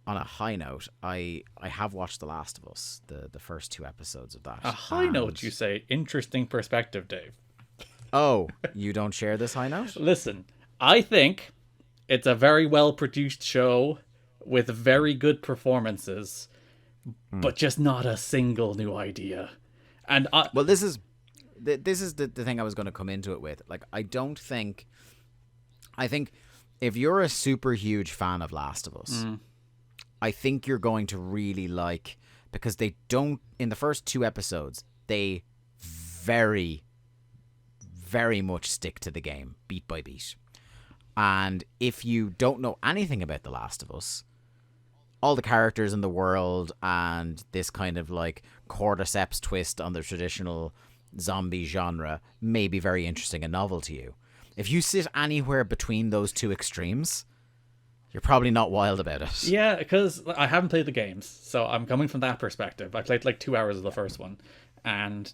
on a high note, I have watched The Last of Us, the first 2 episodes of that. A high note, you say? Interesting perspective, Dave. Oh, you don't share this high note? Listen, I think it's a very well-produced show with very good performances, but just not a single new idea. And well, this is the thing I was going to come into it with. Like, I think if you're a super huge fan of Last of Us, I think you're going to really like, because they don't, in the first 2 episodes, they very, very much stick to the game, beat by beat. And if you don't know anything about The Last of Us, all the characters in the world and this kind of like cordyceps twist on the traditional zombie genre may be very interesting and novel to you. If you sit anywhere between those 2 extremes, you're probably not wild about it. Yeah, because I haven't played the games, so I'm coming from that perspective. I played like 2 hours of the first one, and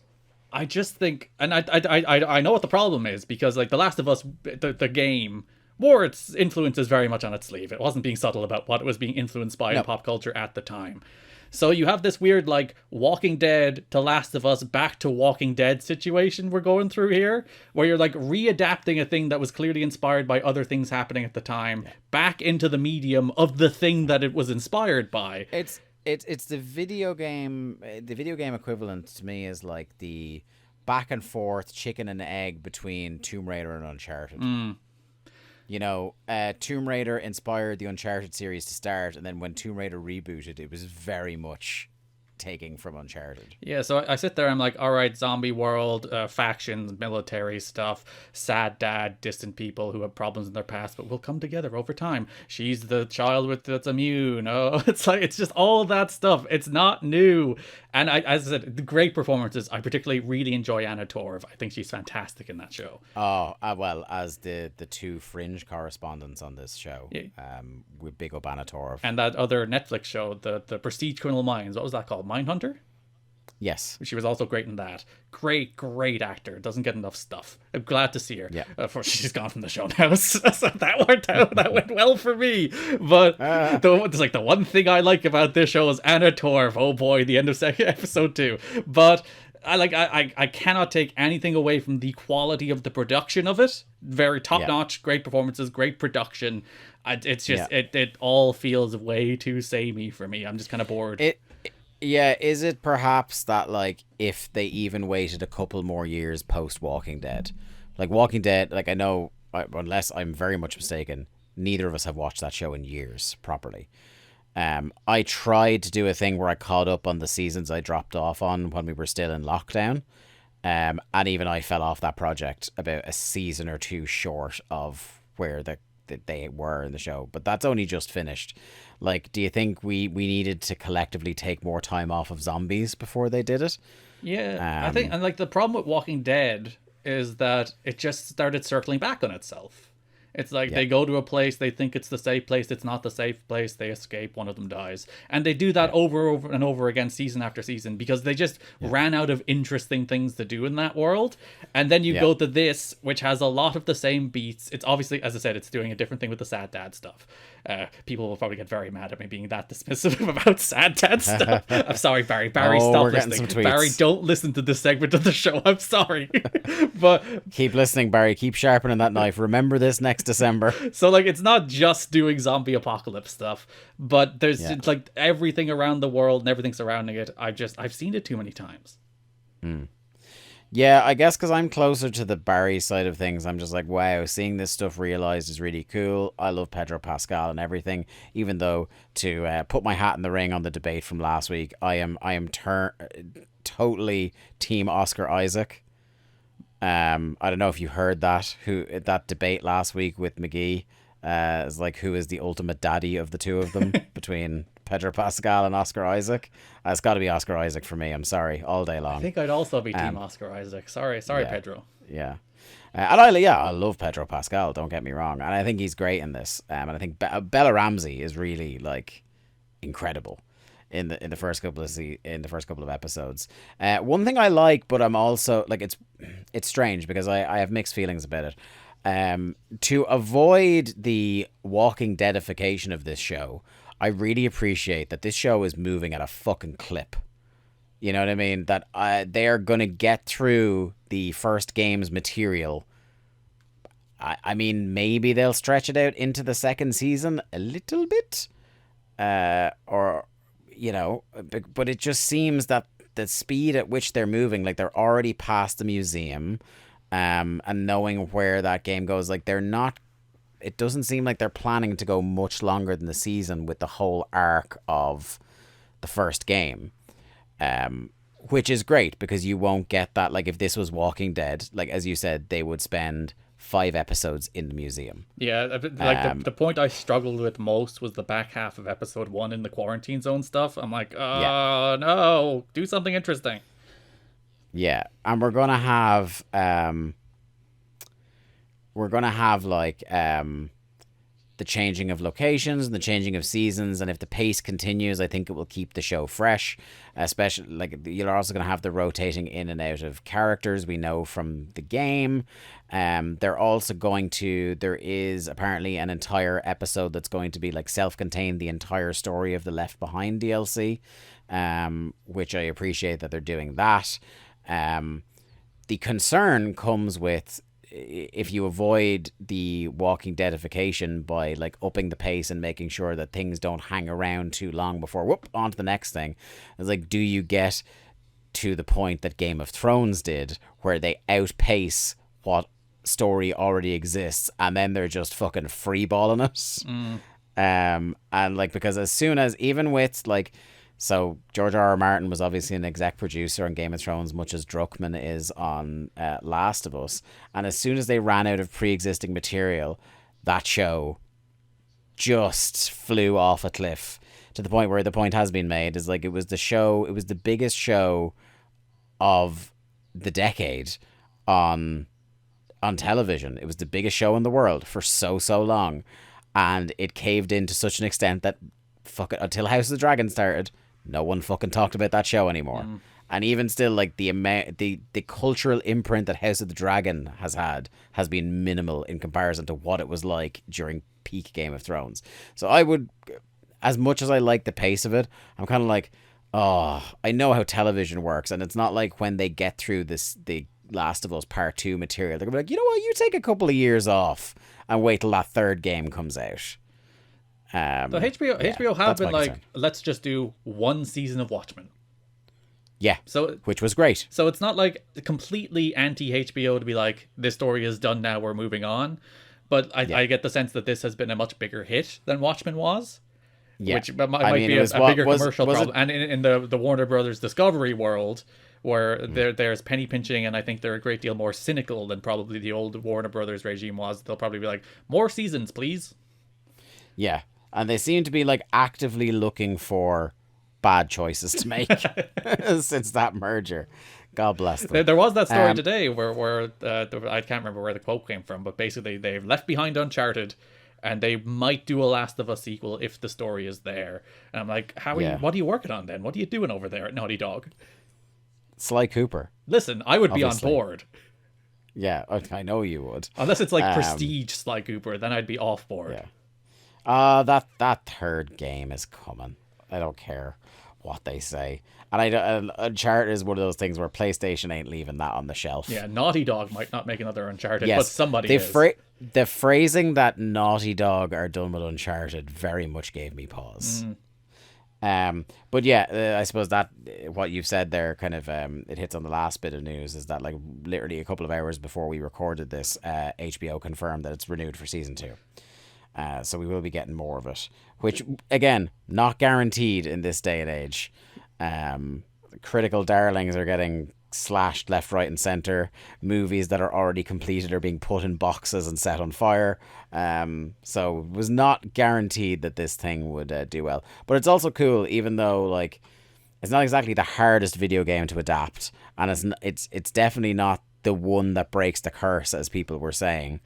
I just think, and I know what the problem is, because like The Last of Us, the game wore its influences very much on its sleeve. It wasn't being subtle about what it was being influenced by in pop culture at the time. So you have this weird, like, Walking Dead to Last of Us back to Walking Dead situation we're going through here, where you're, like, readapting a thing that was clearly inspired by other things happening at the time back into the medium of the thing that it was inspired by. It's the video game. The video game equivalent to me is like the back and forth chicken and egg between Tomb Raider and Uncharted. You know, Tomb Raider inspired the Uncharted series to start, and then when Tomb Raider rebooted, it was very much taking from Uncharted. Yeah, so I sit there, I'm like, all right, zombie world, factions, military stuff, sad dad, distant people who have problems in their past, but will come together over time. She's the child that's immune. Oh, it's like, it's just all that stuff. It's not new. And as I said, the great performances. I particularly really enjoy Anna Torv. I think she's fantastic in that show. Oh, well, as the 2 Fringe correspondents on this show, we big up Anna Torv. And that other Netflix show, the Prestige Criminal Minds, what was that called? Mindhunter? Yes. She was also great in that. Great actor. Doesn't get enough stuff. I'm glad to see her. Yeah. She's gone from the show now. So that worked out. That went well for me. But the one thing I like about this show is Anna Torv. Oh boy, the end of episode 2. But I cannot take anything away from the quality of the production of it. Very top-notch, great performances, great production. It's just, it all feels way too samey for me. I'm just kind of bored. Yeah, is it perhaps that, like, if they even waited a couple more years post Walking Dead? Like, Walking Dead, like, I know, unless I'm very much mistaken, neither of us have watched that show in years properly. I tried to do a thing where I caught up on the seasons I dropped off on when we were still in lockdown. And even I fell off that project about a season or 2 short of where they were in the show. But that's only just finished. Like, do you think we needed to collectively take more time off of zombies before they did it? Yeah, I think, and like the problem with Walking Dead is that it just started circling back on itself. It's like they go to a place, they think it's the safe place, it's not the safe place, they escape, one of them dies. And they do that over and over again, season after season, because they just ran out of interesting things to do in that world. And then you go to this, which has a lot of the same beats. It's obviously, as I said, it's doing a different thing with the sad dad stuff. People will probably get very mad at me being that dismissive about sad dad stuff. I'm sorry, Barry. Barry, stop listening. Barry, don't listen to this segment of the show. I'm sorry. But keep listening, Barry. Keep sharpening that knife. Remember this next December. So, like, it's not just doing zombie apocalypse stuff, but there's it's like everything around the world and everything surrounding it. I've seen it too many times. Yeah, I guess because I'm closer to the Barry side of things, I'm just like, wow, seeing this stuff realized is really cool. I love Pedro Pascal and everything, even though to put my hat in the ring on the debate from last week, I am totally team Oscar Isaac. I don't know if you heard that debate last week with McGee. It's like, who is the ultimate daddy of the two of them between Pedro Pascal and Oscar Isaac? It's got to be Oscar Isaac for me. I'm sorry, all day long. I think I'd also be team Oscar Isaac. Sorry, Pedro. Yeah. And I love Pedro Pascal, don't get me wrong. And I think he's great in this. And I think Bella Ramsey is really, like, incredible in the first couple of episodes. One thing I like, but I'm also like, it's strange because I have mixed feelings about it. To avoid the Walking Deadification of this show, I really appreciate that this show is moving at a fucking clip. You know what I mean? That they are going to get through the first game's material. I mean, maybe they'll stretch it out into the second season a little bit. Or, you know, but it just seems that the speed at which they're moving, like they're already past the museum, and knowing where that game goes, like they're not, it doesn't seem like they're planning to go much longer than the season with the whole arc of the first game. Which is great because you won't get that. Like if this was Walking Dead, like as you said, they would spend 5 episodes in the museum. Yeah, like the point I struggled with most was the back half of episode 1 in the quarantine zone stuff. I'm like, oh no, do something interesting. Yeah, and we're gonna have like the changing of locations and the changing of seasons, and if the pace continues, I think it will keep the show fresh. Especially, like, you're also going to have the rotating in and out of characters we know from the game. They're also going to, there is apparently an entire episode that's going to be like self-contained, the entire story of the Left Behind DLC, which I appreciate that they're doing that. The concern comes with if you avoid the Walking Deadification by like upping the pace and making sure that things don't hang around too long before whoop on to the next thing. It's like, do you get to the point that Game of Thrones did where they outpace what story already exists and then they're just fucking freeballing it? And like, because as soon as, even with like, so George R.R. Martin was obviously an exec producer on Game of Thrones, much as Druckmann is on Last of Us. And as soon as they ran out of pre-existing material, that show just flew off a cliff to the point where the point has been made is like, it was the biggest show of the decade on television. It was the biggest show in the world for so long. And it caved in to such an extent that until House of the Dragon started, no one fucking talked about that show anymore. And even still, like the cultural imprint that House of the Dragon has been minimal in comparison to what it was like during peak Game of Thrones. So I would, as much as I like the pace of it, I'm kind of like, oh, I know how television works, and it's not like when they get through the Last of Us Part 2 material, they're gonna be like, you know what, you take a couple of years off and wait till that third game comes out. So HBO have been like, let's just do one season of Watchmen. Yeah, so which was great. So it's not like completely anti-HBO to be like, this story is done now, we're moving on. But I get the sense that this has been a much bigger hit than Watchmen was. Yeah. Which might be a bigger commercial problem. And in the Warner Brothers Discovery world, where there's penny pinching, and I think they're a great deal more cynical than probably the old Warner Brothers regime was. They'll probably be like, more seasons, please. Yeah. And they seem to be like actively looking for bad choices to make since that merger. God bless them. There was that story today where I can't remember where the quote came from, but basically they've left behind Uncharted, and they might do a Last of Us sequel if the story is there. And I'm like, what are you working on then? What are you doing over there at Naughty Dog? Sly Cooper. Listen, I would be on board. Yeah, I know you would. Unless it's like Prestige Sly Cooper, then I'd be off board. Yeah. That third game is coming. I don't care what they say. And Uncharted is one of those things where PlayStation ain't leaving that on the shelf. Yeah, Naughty Dog might not make another Uncharted, but somebody is. The phrasing that Naughty Dog are done with Uncharted very much gave me pause. But yeah, I suppose that what you've said there kind of it hits on the last bit of news, is that like literally a couple of hours before we recorded this, HBO confirmed that it's renewed for season 2. So we will be getting more of it, which again, not guaranteed in this day and age. Critical darlings are getting slashed left, right, and center. Movies that are already completed are being put in boxes and set on fire. So it was not guaranteed that this thing would do well. But it's also cool, even though like it's not exactly the hardest video game to adapt, and it's definitely not the one that breaks the curse, as people were saying.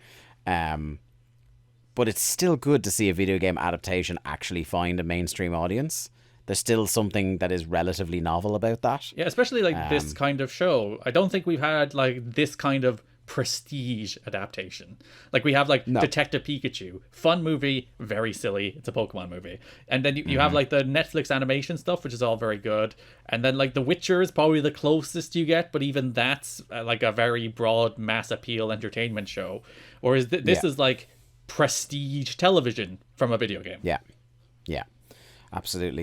But it's still good to see a video game adaptation actually find a mainstream audience. There's still something that is relatively novel about that. Yeah, especially like this kind of show. I don't think we've had like this kind of prestige adaptation. Like we have like No. Detective Pikachu, fun movie, very silly. It's a Pokemon movie. And then you have like the Netflix animation stuff, which is all very good. And then like The Witcher is probably the closest you get, but even that's like a very broad mass appeal entertainment show. Whereas this is like prestige television from a video game. Yeah. Yeah. Absolutely.